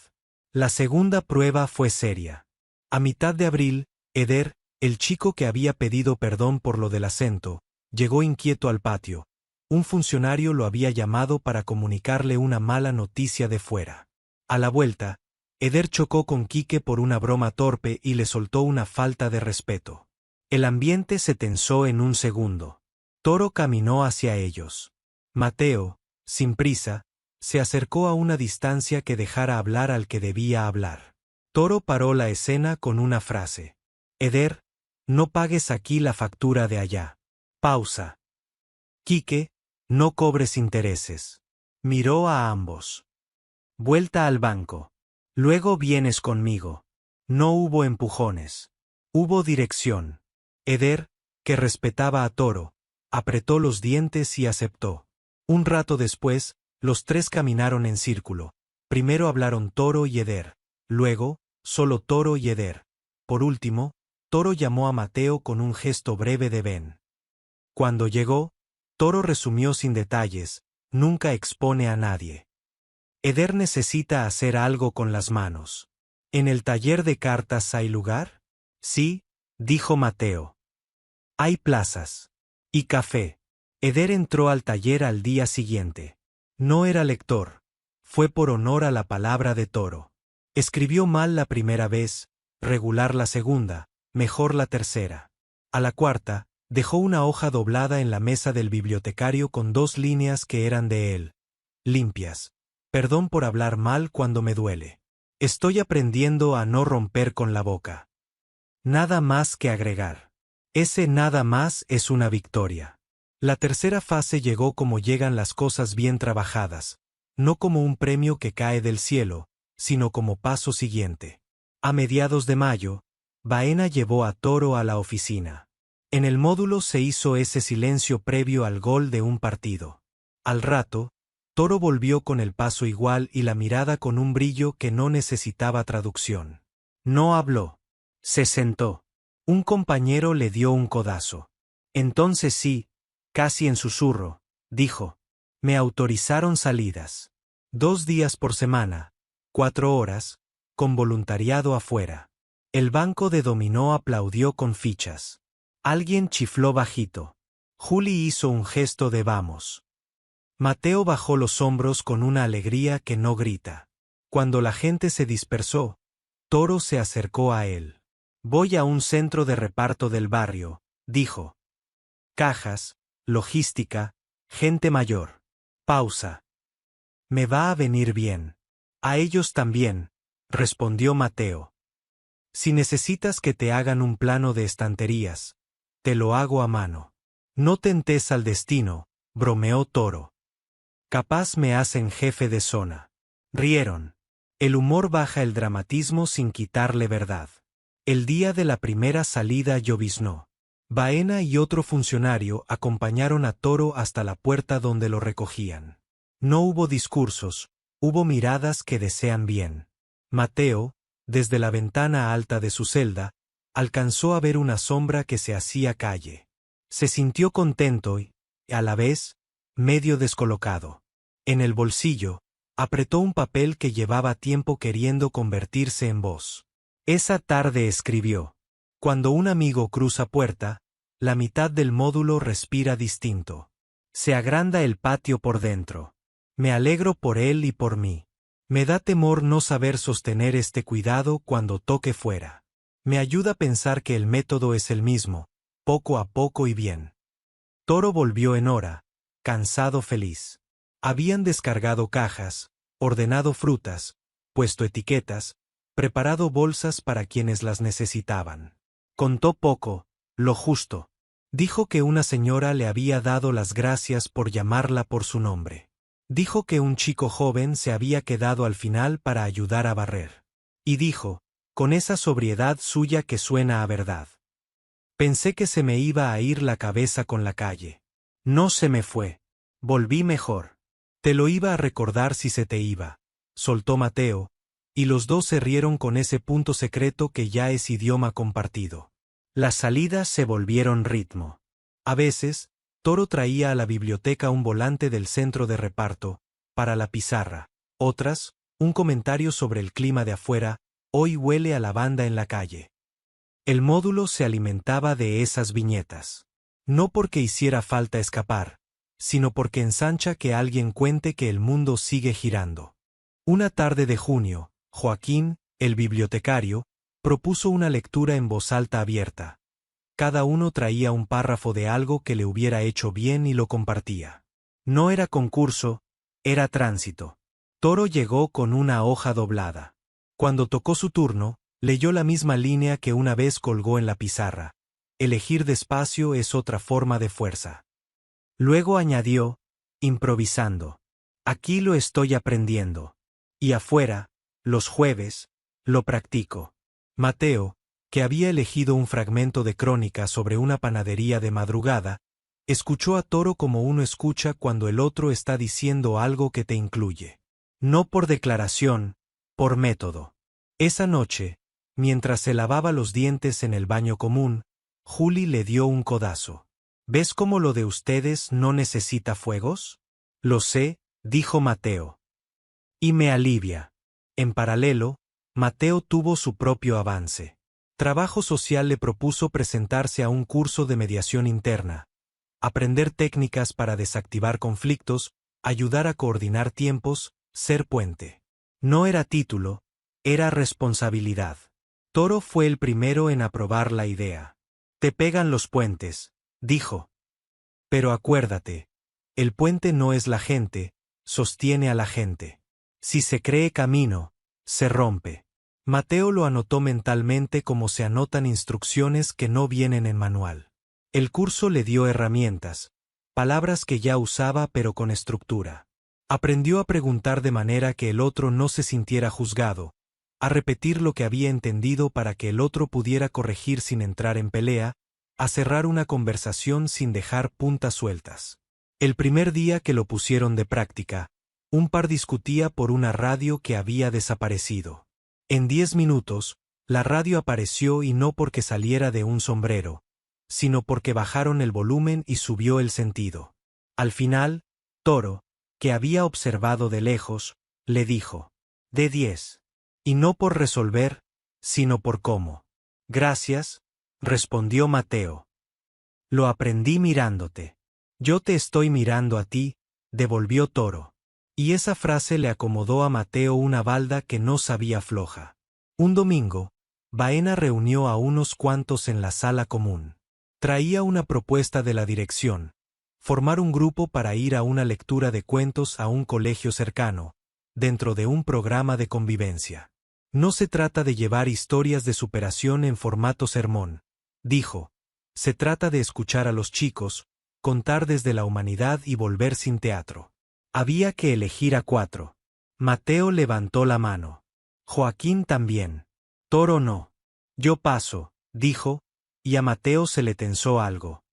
S1: La segunda prueba fue seria. A mitad de abril, Eder, el chico que había pedido perdón por lo del acento, llegó inquieto al patio. Un funcionario lo había llamado para comunicarle una mala noticia de fuera. A la vuelta, Eder chocó con Quique por una broma torpe y le soltó una falta de respeto. El ambiente se tensó en un segundo. Toro caminó hacia ellos. Mateo, sin prisa, se acercó a una distancia que dejara hablar al que debía hablar. Toro paró la escena con una frase. «Eder, no pagues aquí la factura de allá». Pausa. «Quique, no cobres intereses». Miró a ambos. «Vuelta al banco. Luego vienes conmigo». No hubo empujones. Hubo dirección. Eder, que respetaba a Toro, apretó los dientes y aceptó. Un rato después, los tres caminaron en círculo. Primero hablaron Toro y Eder. Luego, solo Toro y Eder. Por último, Toro llamó a Mateo con un gesto breve de ven. Cuando llegó, Toro resumió sin detalles: nunca expone a nadie. Eder necesita hacer algo con las manos. ¿En el taller de cartas hay lugar? Sí, dijo Mateo. Hay plazas. Y café. Eder entró al taller al día siguiente. No era lector. Fue por honor a la palabra de Toro. Escribió mal la primera vez, regular la segunda, mejor la tercera. A la cuarta, dejó una hoja doblada en la mesa del bibliotecario con 2 líneas que eran de él. Limpias. Perdón por hablar mal cuando me duele. Estoy aprendiendo a no romper con la boca. Nada más que agregar. Ese nada más es una victoria. La tercera fase llegó como llegan las cosas bien trabajadas, no como un premio que cae del cielo, sino como paso siguiente. A mediados de mayo, Baena llevó a Toro a la oficina. En el módulo se hizo ese silencio previo al gol de un partido. Al rato, Toro volvió con el paso igual y la mirada con un brillo que no necesitaba traducción. No habló. Se sentó. Un compañero le dio un codazo. Entonces sí, casi en susurro, dijo: me autorizaron salidas. 2 días por semana, 4 horas, con voluntariado afuera. El banco de dominó aplaudió con fichas. Alguien chifló bajito. Juli hizo un gesto de vamos. Mateo bajó los hombros con una alegría que no grita. Cuando la gente se dispersó, Toro se acercó a él. Voy a un centro de reparto del barrio, dijo. Cajas, logística, gente mayor. Pausa. Me va a venir bien. A ellos también, respondió Mateo. Si necesitas que te hagan un plano de estanterías, te lo hago a mano. No tentes al destino, bromeó Toro. Capaz me hacen jefe de zona. Rieron. El humor baja el dramatismo sin quitarle verdad. El día de la primera salida lloviznó. Baena y otro funcionario acompañaron a Toro hasta la puerta donde lo recogían. No hubo discursos, hubo miradas que desean bien. Mateo, desde la ventana alta de su celda, alcanzó a ver una sombra que se hacía calle. Se sintió contento y, a la vez, medio descolocado. En el bolsillo, apretó un papel que llevaba tiempo queriendo convertirse en voz. Esa tarde escribió: cuando un amigo cruza puerta, la mitad del módulo respira distinto. Se agranda el patio por dentro. Me alegro por él y por mí. Me da temor no saber sostener este cuidado cuando toque fuera. Me ayuda a pensar que el método es el mismo, poco a poco y bien. Toro volvió en hora, cansado, feliz. Habían descargado cajas, ordenado frutas, puesto etiquetas, preparado bolsas para quienes las necesitaban. Contó poco, lo justo. Dijo que una señora le había dado las gracias por llamarla por su nombre. Dijo que un chico joven se había quedado al final para ayudar a barrer. Y dijo, con esa sobriedad suya que suena a verdad: pensé que se me iba a ir la cabeza con la calle. No se me fue. Volví mejor. Te lo iba a recordar si se te iba, soltó Mateo, y los dos se rieron con ese punto secreto que ya es idioma compartido. Las salidas se volvieron ritmo. A veces, Toro traía a la biblioteca un volante del centro de reparto, para la pizarra. Otras, un comentario sobre el clima de afuera: hoy huele a lavanda en la calle. El módulo se alimentaba de esas viñetas. No porque hiciera falta escapar, sino porque ensancha que alguien cuente que el mundo sigue girando. Una tarde de junio, Joaquín, el bibliotecario, propuso una lectura en voz alta abierta. Cada uno traía un párrafo de algo que le hubiera hecho bien y lo compartía. No era concurso, era tránsito. Toro llegó con una hoja doblada. Cuando tocó su turno, leyó la misma línea que una vez colgó en la pizarra: elegir despacio es otra forma de fuerza. Luego añadió, improvisando: aquí lo estoy aprendiendo. Y afuera, los jueves, lo practico. Mateo, que había elegido un fragmento de crónica sobre una panadería de madrugada, escuchó a Toro como uno escucha cuando el otro está diciendo algo que te incluye. No por declaración, por método. Esa noche, mientras se lavaba los dientes en el baño común, Juli le dio un codazo. ¿Ves cómo lo de ustedes no necesita fuegos? Lo sé, dijo Mateo. Y me alivia. En paralelo, Mateo tuvo su propio avance. Trabajo social le propuso presentarse a un curso de mediación interna, aprender técnicas para desactivar conflictos, ayudar a coordinar tiempos, ser puente. No era título, era responsabilidad. Toro fue el primero en aprobar la idea. Te pegan los puentes, dijo. Pero acuérdate, el puente no es la gente, sostiene a la gente. Si se cree camino, se rompe. Mateo lo anotó mentalmente como se anotan instrucciones que no vienen en manual. El curso le dio herramientas, palabras que ya usaba pero con estructura. Aprendió a preguntar de manera que el otro no se sintiera juzgado, a repetir lo que había entendido para que el otro pudiera corregir sin entrar en pelea, a cerrar una conversación sin dejar puntas sueltas. El primer día que lo pusieron de práctica, un par discutía por una radio que había desaparecido. En 10 minutos, la radio apareció, y no porque saliera de un sombrero, sino porque bajaron el volumen y subió el sentido. Al final, Toro, que había observado de lejos, le dijo: de 10. Y no por resolver, sino por cómo. Gracias, respondió Mateo. Lo aprendí mirándote. Yo te estoy mirando a ti, devolvió Toro. Y esa frase le acomodó a Mateo una balda que no sabía floja. Un domingo, Baena reunió a unos cuantos en la sala común. Traía una propuesta de la dirección: formar un grupo para ir a una lectura de cuentos a un colegio cercano, dentro de un programa de convivencia. No se trata de llevar historias de superación en formato sermón, dijo. Se trata de escuchar a los chicos, contar desde la humanidad y volver sin teatro. Había que elegir a 4. Mateo levantó la mano. Joaquín también. Toro no. Yo paso, dijo, y a Mateo se le tensó algo.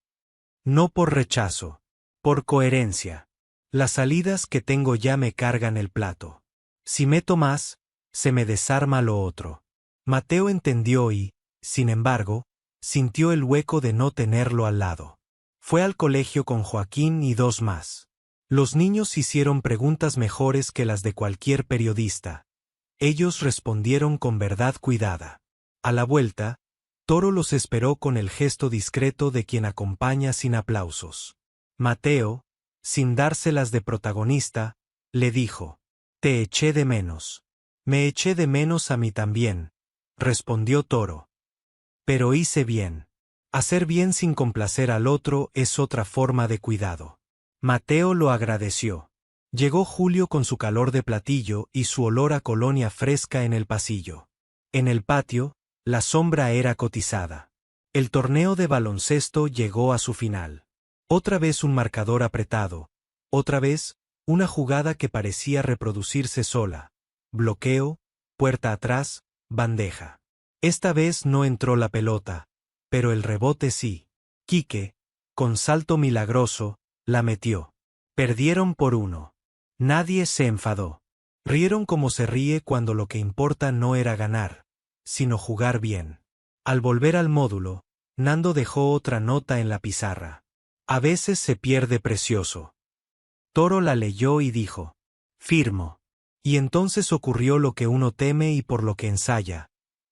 S1: No por rechazo, por coherencia. Las salidas que tengo ya me cargan el plato. Si meto más, se me desarma lo otro. Mateo entendió y, sin embargo, sintió el hueco de no tenerlo al lado. Fue al colegio con Joaquín y 2 más. Los niños hicieron preguntas mejores que las de cualquier periodista. Ellos respondieron con verdad cuidada. A la vuelta, Toro los esperó con el gesto discreto de quien acompaña sin aplausos. Mateo, sin dárselas de protagonista, le dijo: «Te eché de menos». «Me eché de menos a mí también», respondió Toro. «Pero hice bien. Hacer bien sin complacer al otro es otra forma de cuidado». Mateo lo agradeció. Llegó Julio con su calor de platillo y su olor a colonia fresca en el pasillo. En el patio, la sombra era cotizada. El torneo de baloncesto llegó a su final. Otra vez un marcador apretado. Otra vez, una jugada que parecía reproducirse sola. Bloqueo, puerta atrás, bandeja. Esta vez no entró la pelota, pero el rebote sí. Quique, con salto milagroso, la metió. Perdieron por 1. Nadie se enfadó. Rieron como se ríe cuando lo que importa no era ganar, sino jugar bien. Al volver al módulo, Nando dejó otra nota en la pizarra. A veces se pierde precioso. Toro la leyó y dijo: «Firmo». Y entonces ocurrió lo que uno teme y por lo que ensaya.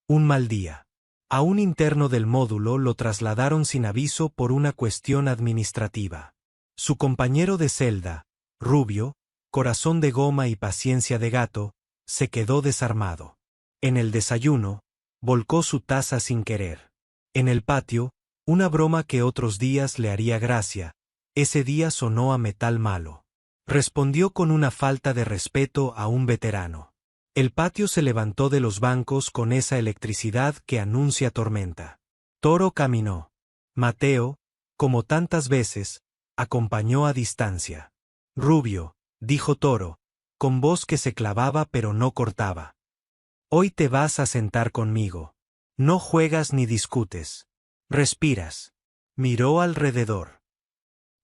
S1: Un mal día. A un interno del módulo lo trasladaron sin aviso por una cuestión administrativa. Su compañero de celda, rubio, corazón de goma y paciencia de gato, se quedó desarmado. En el desayuno, volcó su taza sin querer. En el patio, una broma que otros días le haría gracia, ese día sonó a metal malo. Respondió con una falta de respeto a un veterano. El patio se levantó de los bancos con esa electricidad que anuncia tormenta. Toro caminó. Mateo, como tantas veces, acompañó a distancia. «Rubio», dijo Toro, con voz que se clavaba pero no cortaba. «Hoy te vas a sentar conmigo. No juegas ni discutes. Respiras». Miró alrededor.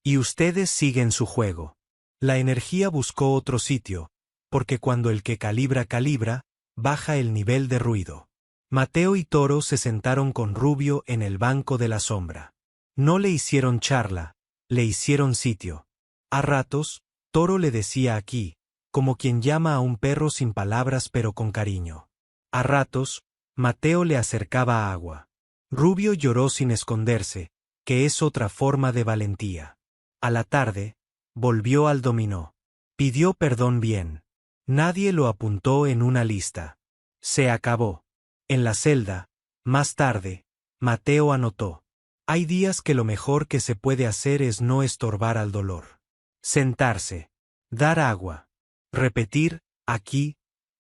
S1: «Y ustedes siguen su juego». La energía buscó otro sitio, porque cuando el que calibra, baja el nivel de ruido. Mateo y Toro se sentaron con Rubio en el banco de la sombra. No le hicieron charla, le hicieron sitio. A ratos, Toro le decía aquí, como quien llama a un perro sin palabras pero con cariño. A ratos, Mateo le acercaba agua. Rubio lloró sin esconderse, que es otra forma de valentía. A la tarde, volvió al dominó. Pidió perdón bien. Nadie lo apuntó en una lista. Se acabó. En la celda, más tarde, Mateo anotó: «Hay días que lo mejor que se puede hacer es no estorbar al dolor. Sentarse. Dar agua. Repetir, aquí,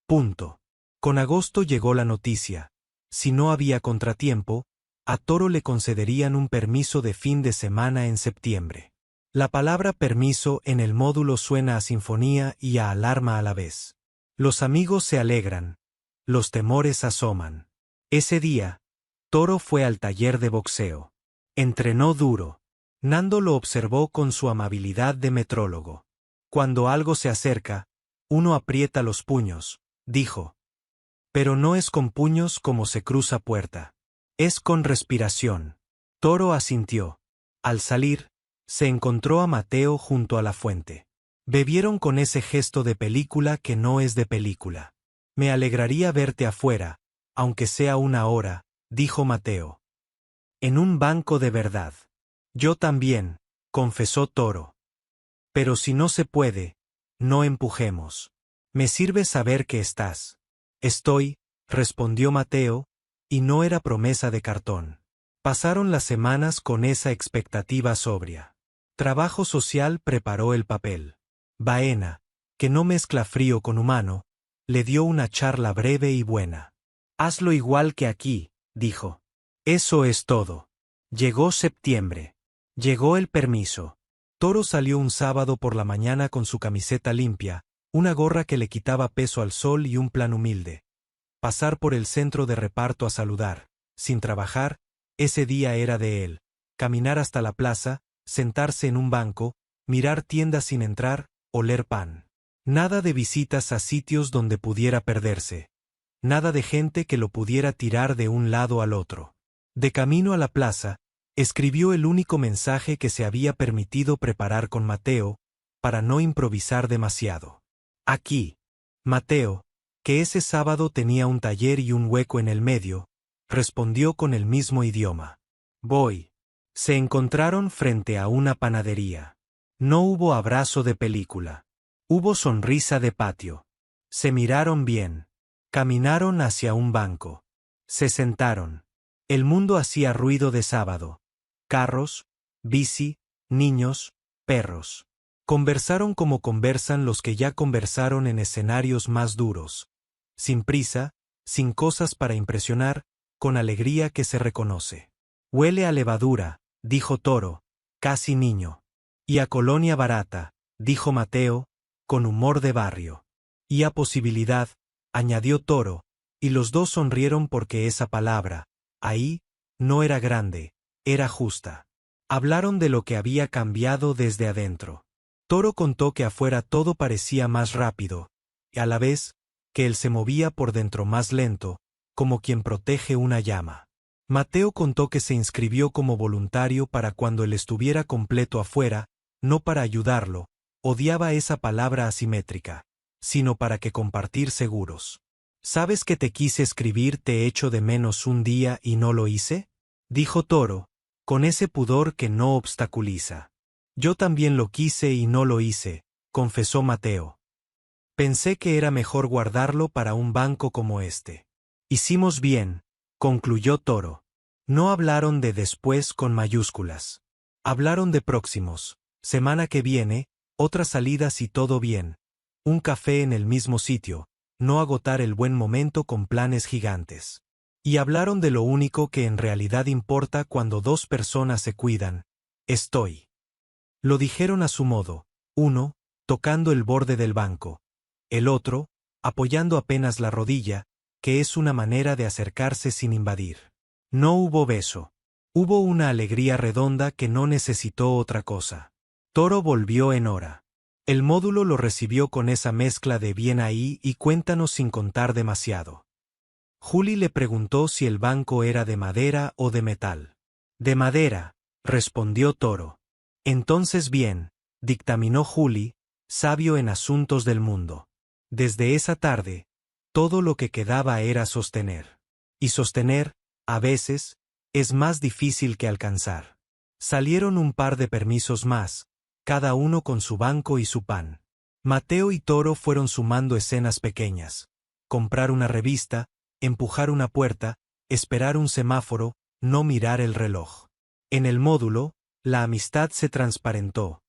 S1: punto». Con agosto llegó la noticia. Si no había contratiempo, a Toro le concederían un permiso de fin de semana en septiembre. La palabra permiso en el módulo suena a sinfonía y a alarma a la vez. Los amigos se alegran. Los temores asoman. Ese día, Toro fue al taller de boxeo. Entrenó duro. Nando lo observó con su amabilidad de metrólogo. «Cuando algo se acerca, uno aprieta los puños», dijo. «Pero no es con puños como se cruza puerta. Es con respiración». Toro asintió. Al salir, se encontró a Mateo junto a la fuente. Bebieron con ese gesto de película que no es de película. «Me alegraría verte afuera, aunque sea 1 hora», dijo Mateo. «En un banco de verdad». «Yo también», confesó Toro. «Pero si no se puede, no empujemos. Me sirve saber que estás». «Estoy», respondió Mateo, y no era promesa de cartón. Pasaron las semanas con esa expectativa sobria. Trabajo social preparó el papel. Baena, que no mezcla frío con humano, le dio una charla breve y buena. «Hazlo igual que aquí», dijo. «Eso es todo». Llegó septiembre. Llegó el permiso. Toro salió un sábado por la mañana con su camiseta limpia, una gorra que le quitaba peso al sol y un plan humilde. Pasar por el centro de reparto a saludar, sin trabajar, ese día era de él. Caminar hasta la plaza, sentarse en un banco, mirar tiendas sin entrar, oler pan. Nada de visitas a sitios donde pudiera perderse. nada de gente que lo pudiera tirar de un lado al otro. De camino a la plaza, escribió el único mensaje que se había permitido preparar con Mateo, para no improvisar demasiado. Aquí. Mateo, que ese sábado tenía un taller y un hueco en el medio, respondió con el mismo idioma. Voy. Se encontraron frente a una panadería. No hubo abrazo de película. Hubo sonrisa de patio. Se miraron bien. Caminaron hacia un banco. Se sentaron. El mundo hacía ruido de sábado. Carros, bici, niños, perros. Conversaron como conversan los que ya conversaron en escenarios más duros. Sin prisa, sin cosas para impresionar, con alegría que se reconoce. Huele a levadura, dijo Toro, casi niño. Y a colonia barata, dijo Mateo, con humor de barrio. Y a posibilidad, añadió Toro, y los dos sonrieron porque esa palabra, ahí, no era grande, era justa. Hablaron de lo que había cambiado desde adentro. Toro contó que afuera todo parecía más rápido, y a la vez, que él se movía por dentro más lento, como quien protege una llama. Mateo contó que se inscribió como voluntario para cuando él estuviera completo afuera, no para ayudarlo, odiaba esa palabra asimétrica, sino para que compartir seguros. ¿Sabes que te quise escribir te echo de menos un día y no lo hice? Dijo Toro, con ese pudor que no obstaculiza. Yo también lo quise y no lo hice, confesó Mateo. Pensé que era mejor guardarlo para un banco como este. Hicimos bien, concluyó Toro. No hablaron de después con mayúsculas. Hablaron de próximos, semana que viene, otras salidas y todo bien. Un café en el mismo sitio, no agotar el buen momento con planes gigantes. Y hablaron de lo único que en realidad importa cuando dos personas se cuidan. Estoy. Lo dijeron a su modo, uno, tocando el borde del banco, el otro, apoyando apenas la rodilla, que es una manera de acercarse sin invadir. No hubo beso. Hubo una alegría redonda que no necesitó otra cosa. Toro volvió en hora. El módulo lo recibió con esa mezcla de bien ahí y cuéntanos sin contar demasiado. Juli le preguntó si el banco era de madera o de metal. De madera, respondió Toro. Entonces bien, dictaminó Juli, sabio en asuntos del mundo. Desde esa tarde, todo lo que quedaba era sostener. Y sostener, a veces, es más difícil que alcanzar. Salieron un par de permisos más, cada uno con su banco y su pan. Mateo y Toro fueron sumando escenas pequeñas. Comprar una revista, empujar una puerta, esperar un semáforo, no mirar el reloj. En el módulo, la amistad se transparentó.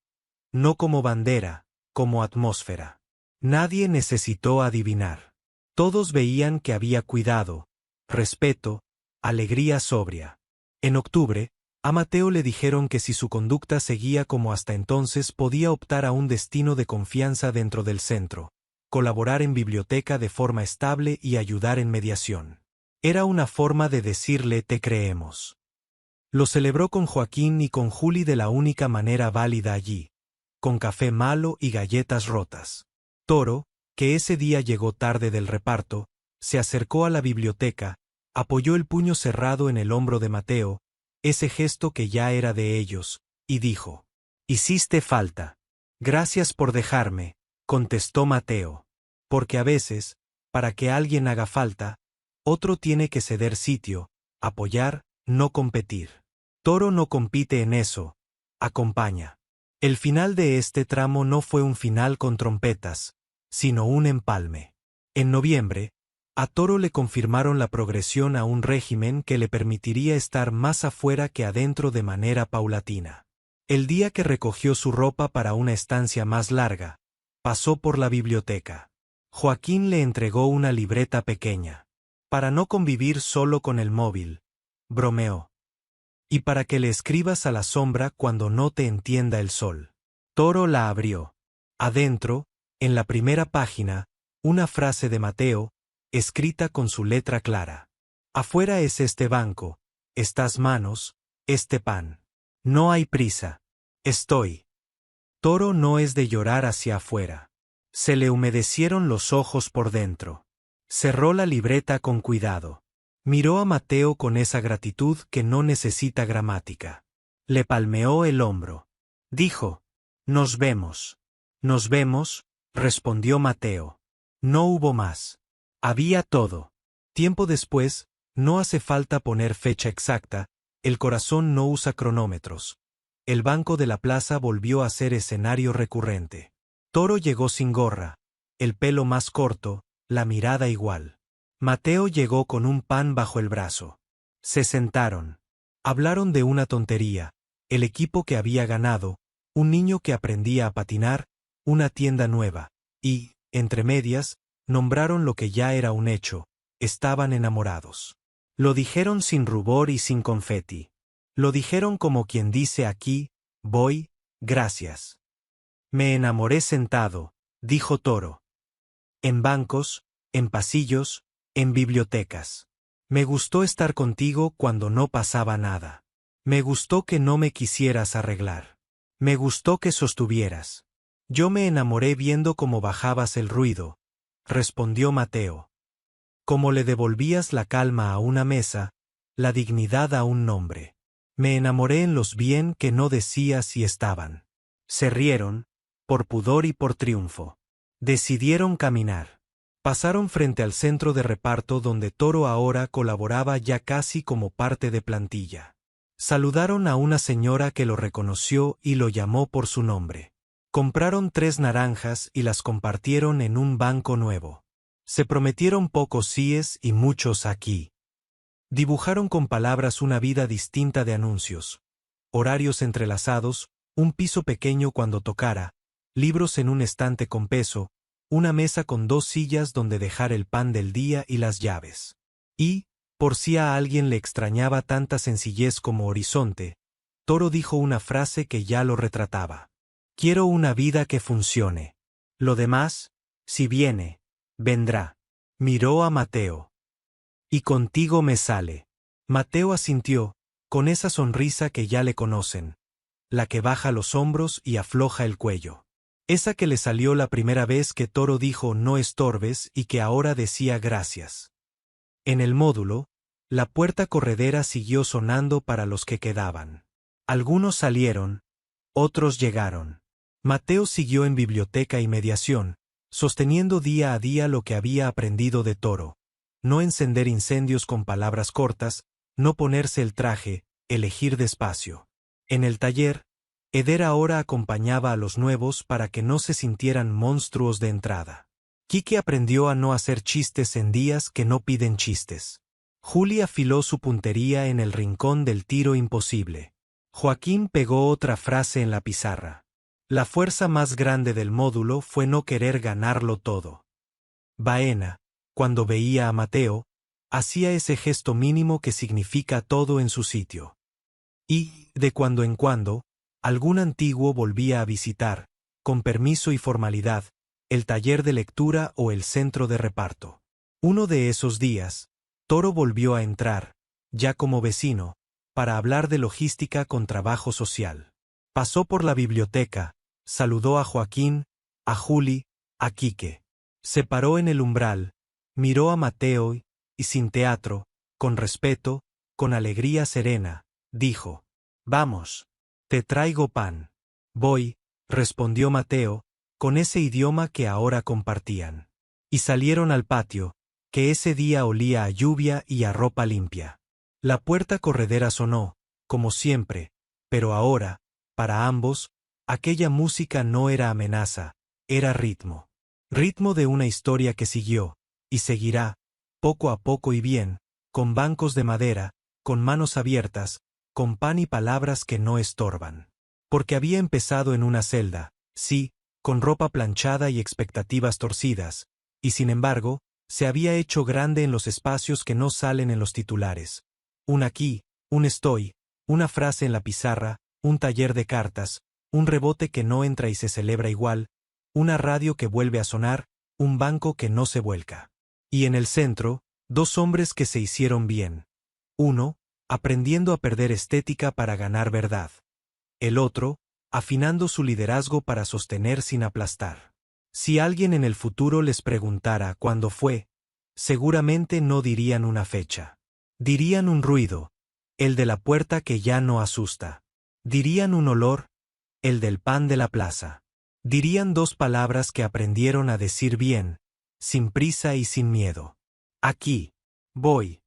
S1: No como bandera, como atmósfera. Nadie necesitó adivinar. Todos veían que había cuidado, respeto, alegría sobria. En octubre, a Mateo le dijeron que si su conducta seguía como hasta entonces podía optar a un destino de confianza dentro del centro, colaborar en biblioteca de forma estable y ayudar en mediación. Era una forma de decirle te creemos. Lo celebró con Joaquín y con Juli de la única manera válida allí, con café malo y galletas rotas. Toro, que ese día llegó tarde del reparto, se acercó a la biblioteca, apoyó el puño cerrado en el hombro de Mateo, ese gesto que ya era de ellos, y dijo: «Hiciste falta». «Gracias por dejarme», contestó Mateo. «Porque a veces, para que alguien haga falta, otro tiene que ceder sitio, apoyar, no competir. Toro no compite en eso, acompaña». El final de este tramo no fue un final con trompetas, sino un empalme. En noviembre, a Toro le confirmaron la progresión a un régimen que le permitiría estar más afuera que adentro de manera paulatina. El día que recogió su ropa para una estancia más larga, pasó por la biblioteca. Joaquín le entregó una libreta pequeña. «Para no convivir solo con el móvil», bromeó. «Y para que le escribas a la sombra cuando no te entienda el sol». Toro la abrió. Adentro, en la primera página, una frase de Mateo, escrita con su letra clara. «Afuera es este banco, estas manos, este pan. No hay prisa. Estoy». Toro no es de llorar hacia afuera. Se le humedecieron los ojos por dentro. Cerró la libreta con cuidado. Miró a Mateo con esa gratitud que no necesita gramática. Le palmeó el hombro. Dijo: «Nos vemos». «Nos vemos», respondió Mateo. No hubo más. Había todo. Tiempo después, no hace falta poner fecha exacta, el corazón no usa cronómetros. El banco de la plaza volvió a ser escenario recurrente. Toro llegó sin gorra, el pelo más corto, la mirada igual. Mateo llegó con un pan bajo el brazo. Se sentaron. Hablaron de una tontería, el equipo que había ganado, un niño que aprendía a patinar, una tienda nueva, y, entre medias, nombraron lo que ya era un hecho: estaban enamorados. Lo dijeron sin rubor y sin confeti. Lo dijeron como quien dice: aquí, voy, gracias. Me enamoré sentado, dijo Toro. En bancos, en pasillos, en bibliotecas. Me gustó estar contigo cuando no pasaba nada. Me gustó que no me quisieras arreglar. Me gustó que sostuvieras. Yo me enamoré viendo cómo bajabas el ruido, respondió Mateo. Cómo le devolvías la calma a una mesa, la dignidad a un nombre. Me enamoré en los bien que no decías y estaban. Se rieron, por pudor y por triunfo. Decidieron caminar. Pasaron frente al centro de reparto donde Toro ahora colaboraba ya casi como parte de plantilla. Saludaron a una señora que lo reconoció y lo llamó por su nombre. Compraron 3 naranjas y las compartieron en un banco nuevo. Se prometieron pocos síes y muchos aquí. Dibujaron con palabras una vida distinta de anuncios. Horarios entrelazados, un piso pequeño cuando tocara, libros en un estante con peso, una mesa con 2 sillas donde dejar el pan del día y las llaves. Y, por si a alguien le extrañaba tanta sencillez como horizonte, Toro dijo una frase que ya lo retrataba. Quiero una vida que funcione. Lo demás, si viene, vendrá. Miró a Mateo. Y contigo me sale. Mateo asintió, con esa sonrisa que ya le conocen, la que baja los hombros y afloja el cuello. Esa que le salió la primera vez que Toro dijo no estorbes y que ahora decía gracias. En el módulo, la puerta corredera siguió sonando para los que quedaban. Algunos salieron, otros llegaron. Mateo siguió en biblioteca y mediación, sosteniendo día a día lo que había aprendido de Toro: no encender incendios con palabras cortas, no ponerse el traje, elegir despacio. En el taller, Eder ahora acompañaba a los nuevos para que no se sintieran monstruos de entrada. Quique aprendió a no hacer chistes en días que no piden chistes. Juli afiló su puntería en el rincón del tiro imposible. Joaquín pegó otra frase en la pizarra. La fuerza más grande del módulo fue no querer ganarlo todo. Baena, cuando veía a Mateo, hacía ese gesto mínimo que significa todo en su sitio. Y, de cuando en cuando, algún antiguo volvía a visitar, con permiso y formalidad, el taller de lectura o el centro de reparto. Uno de esos días, Toro volvió a entrar, ya como vecino, para hablar de logística con trabajo social. Pasó por la biblioteca, saludó a Joaquín, a Juli, a Quique. Se paró en el umbral, miró a Mateo y sin teatro, con respeto, con alegría serena, dijo: «Vamos. Te traigo pan». «Voy», respondió Mateo, con ese idioma que ahora compartían. Y salieron al patio, que ese día olía a lluvia y a ropa limpia. La puerta corredera sonó, como siempre, pero ahora, para ambos, aquella música no era amenaza, era ritmo. Ritmo de una historia que siguió, y seguirá, poco a poco y bien, con bancos de madera, con manos abiertas, con pan y palabras que no estorban. Porque había empezado en una celda, sí, con ropa planchada y expectativas torcidas, y sin embargo, se había hecho grande en los espacios que no salen en los titulares. Un aquí, un estoy, una frase en la pizarra, un taller de cartas, un rebote que no entra y se celebra igual, una radio que vuelve a sonar, un banco que no se vuelca. Y en el centro, 2 hombres que se hicieron bien. Uno, aprendiendo a perder estética para ganar verdad. El otro, afinando su liderazgo para sostener sin aplastar. Si alguien en el futuro les preguntara cuándo fue, Seguramente no dirían una fecha. Dirían un ruido, el de la puerta que ya no asusta. Dirían un olor, el del pan de la plaza. Dirían dos palabras que aprendieron a decir bien, sin prisa y sin miedo. Aquí. Voy.